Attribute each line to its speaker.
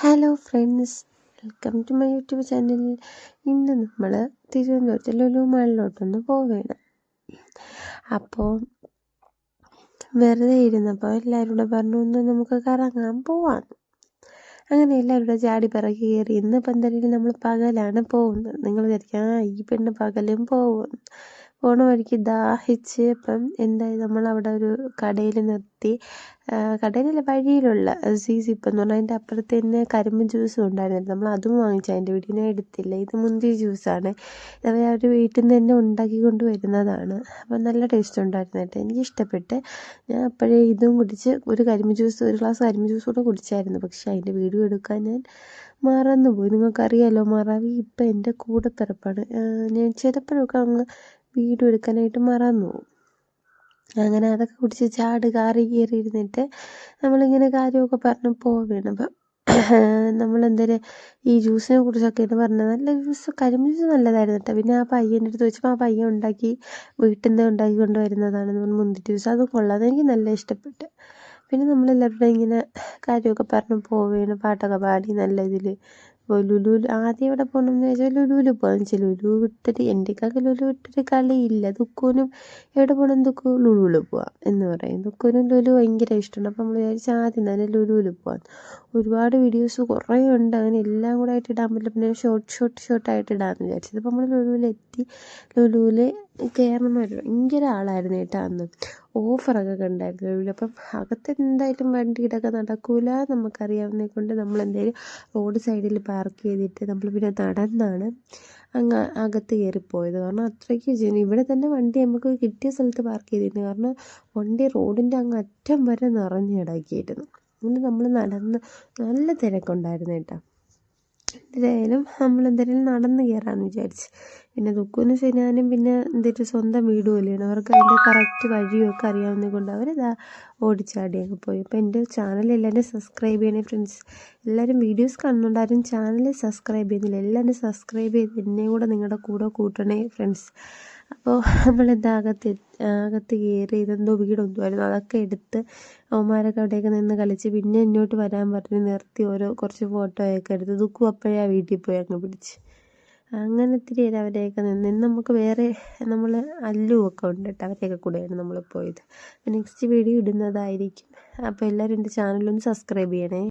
Speaker 1: Hello friends, welcome to my YouTube channel. ഇന്ന് നമ്മൾ തിരുവനന്തപുരത്ത് ലുലു മാളിലോട്ടൊന്ന് പോവുകയാണ്. അപ്പോൾ വെറുതെ ഇരുന്നപ്പോൾ എല്ലാവരും കൂടെ പറഞ്ഞു ഒന്ന് നമുക്ക് കറങ്ങാൻ പോവാം. അങ്ങനെ എല്ലാവരും കൂടെ ചാടി പിറകി കയറി. ഇന്നിപ്പോൾ എന്തായാലും നമ്മൾ പകലാണ് പോകുന്നത്. നിങ്ങൾ വിചാരിക്കാം ഈ പെണ്ണ് പകലും പോണ വഴിക്ക് ദാഹിച്ച് അപ്പം എന്തായി നമ്മളവിടെ ഒരു കടയിൽ നിർത്തി. കടയിലല്ല, വഴിയിലുള്ള സിപ്പ് എന്ന് പറഞ്ഞാൽ അതിൻ്റെ അപ്പുറത്ത് തന്നെ കരിമ്പ് ജ്യൂസും ഉണ്ടായിരുന്നു. നമ്മൾ അതും വാങ്ങിച്ചു. അതിൻ്റെ വീട്ടിൽ ഞാൻ എടുത്തില്ല. ഇത് മുന്തിരി ജ്യൂസാണ്. അവർ വീട്ടിൽ നിന്ന് തന്നെ ഉണ്ടാക്കി കൊണ്ട് വരുന്നതാണ്. അപ്പം നല്ല ടേസ്റ്റ് ഉണ്ടായിരുന്നു കേട്ടോ, എനിക്കിഷ്ടപ്പെട്ട്. ഞാൻ അപ്പോഴേ ഇതും കുടിച്ച് ഒരു ഗ്ലാസ് കരിമ്പ് ജ്യൂസ് കൂടെ കുടിച്ചായിരുന്നു. പക്ഷേ അതിൻ്റെ വീഡിയോ എടുക്കാൻ ഞാൻ മറന്നുപോയി. നിങ്ങൾക്കറിയാമല്ലോ, മറവി ഇപ്പം എൻ്റെ കൂടെ പിറപ്പാണ്. ഞാൻ ചിലപ്പോഴൊക്കെ അങ്ങ് വീഡിയോ എടുക്കാനായിട്ട് മറന്നു പോകും. അങ്ങനെ അതൊക്കെ കുടിച്ച് കാറി കയറി ഇരുന്നിട്ട് നമ്മളിങ്ങനെ കാര്യമൊക്കെ പറഞ്ഞ് പോവുകയാണ്. അപ്പം നമ്മളെന്തായാലും ഈ ജ്യൂസിനെ കുറിച്ചൊക്കെയാണ് പറഞ്ഞത്. നല്ല ജ്യൂസ്, കരിമ്പ് ജ്യൂസ് നല്ലതായിരുന്നു കേട്ടോ. പിന്നെ ആ പയ്യൻ്റെ അടുത്ത് വെച്ചപ്പോൾ ആ പയ്യൻ വീട്ടിൽ നിന്ന് ഉണ്ടാക്കി കൊണ്ടുവരുന്നതാണ് മുന്തിരി ജ്യൂസ്. അത് കൊള്ളാതെ എനിക്ക് നല്ല ഇഷ്ടപ്പെട്ടു. പിന്നെ നമ്മളെല്ലാവരും ഇങ്ങനെ കാര്യമൊക്കെ പറഞ്ഞ് പോവുകയാണ്, പാട്ടൊക്കെ പാടി നല്ല ഇതിൽ. ലുലുവിൽ ആദ്യം എവിടെ പോകണമെന്ന് ചോദിച്ചാൽ ലുലുവിൽ പോകാമെന്ന് വെച്ചാൽ ലുലു വിട്ടിട്ട് എൻ്റെക്കൊക്കെ ലുലു വിട്ടിട്ട് കളിയില്ല. ദുഃഖൂനും എവിടെ പോകണം, ലുലുവിൽ പോവാം എന്ന് പറയും. ദുഃഖൂനും ലുലു ഭയങ്കര ഇഷ്ടമാണ്. അപ്പം നമ്മൾ വിചാരിച്ചാൽ ആദ്യം തന്നെ ലുലുവിൽ പോകാം. ഒരുപാട് വീഡിയോസ് കുറേ ഉണ്ട്, അങ്ങനെ എല്ലാം കൂടെ ആയിട്ട് ഇടാൻ പറ്റില്ല. പിന്നെ ഷോർട്ടായിട്ട് ഇടാമെന്ന് വിചാരിച്ചത്. അപ്പം നമ്മൾ ലുലുവിലെത്തി. ലുലുവിൽ കയറുന്നവർ ഭയങ്കര ആളായിരുന്നു കേട്ടോ. അന്ന് ഓഫറൊക്കെ കണ്ടായിരുന്നു ലുലുവിൽ. അപ്പം അകത്ത് എന്തായാലും വണ്ടിയിടൊക്കെ നടക്കൂല, നമുക്കറിയാവുന്നതിനെ കൊണ്ട് നമ്മളെന്തായാലും റോഡ് സൈഡിൽ പാർക്ക് ചെയ്തിട്ട് നമ്മൾ പിന്നെ നടന്നാണ് അങ്ങ് അകത്ത് കയറിപ്പോയത്. കാരണം അത്രയ്ക്ക് ഇവിടെ തന്നെ വണ്ടി നമുക്ക് കിട്ടിയ സ്ഥലത്ത് പാർക്ക് ചെയ്തിരുന്നു. കാരണം വണ്ടി റോഡിൻ്റെ അങ്ങ് അറ്റം വരെ നിറഞ്ഞു കിടക്കിയിരുന്നു. അങ്ങനെ നമ്മൾ നടന്ന് നല്ല തിരക്കുണ്ടായിരുന്നു കേട്ടോ. എന്തായാലും നമ്മളെന്തായാലും നടന്ന് കയറാമെന്ന് വിചാരിച്ച്. പിന്നെ ദുഃഖുവിനും സിനാനും പിന്നെ എന്തൊരു സ്വന്തം വീട് പോലെയാണ്. അവർക്ക് അതിൻ്റെ കറക്റ്റ് വഴിയൊക്കെ അറിയാവുന്നത് കൊണ്ട് അവരിതാ ഓടിച്ചാടി അങ്ങ് പോയി. അപ്പോൾ എൻ്റെ ചാനൽ എല്ലാവരും സബ്സ്ക്രൈബ് ചെയ്യണേ ഫ്രണ്ട്സ്. എല്ലാവരും വീഡിയോസ് കാണുന്നുണ്ടാരും, ചാനൽ സബ്സ്ക്രൈബ് ചെയ്യുന്നില്ല. എല്ലാവരും സബ്സ്ക്രൈബ് ചെയ്ത് എന്നെയും കൂടെ നിങ്ങളുടെ കൂടെ കൂട്ടണേ ഫ്രണ്ട്സ്. അപ്പോൾ നമ്മളെന്താ അകത്ത് കയറി. ഇതെന്തോ വീടൊന്നുമായിരുന്നു. അതൊക്കെ എടുത്ത് അവന്മാരൊക്കെ അവിടെയൊക്കെ നിന്ന് കളിച്ച് പിന്നെ ഇങ്ങോട്ട് വരാൻ പറഞ്ഞ് നിർത്തി കുറച്ച് ഫോട്ടോയൊക്കെ എടുത്ത്. ദുഃഖു അപ്പോഴേ ആ വീട്ടിൽ പോയി അങ്ങ് പിടിച്ച്. അങ്ങനെ ഇത്തിരി നേരം അവരെയൊക്കെ നിന്ന് നമുക്ക് വേറെ നമ്മൾ അല്ലുവൊക്കെ ഉണ്ട് കേട്ടോ, അവരെയൊക്കെ കൂടെയാണ് നമ്മൾ പോയത്. നെക്സ്റ്റ് വീഡിയോ ഇടുന്നതായിരിക്കും. അപ്പോൾ എല്ലാവരും എൻ്റെ ചാനലൊന്ന് സബ്സ്ക്രൈബ് ചെയ്യണേ.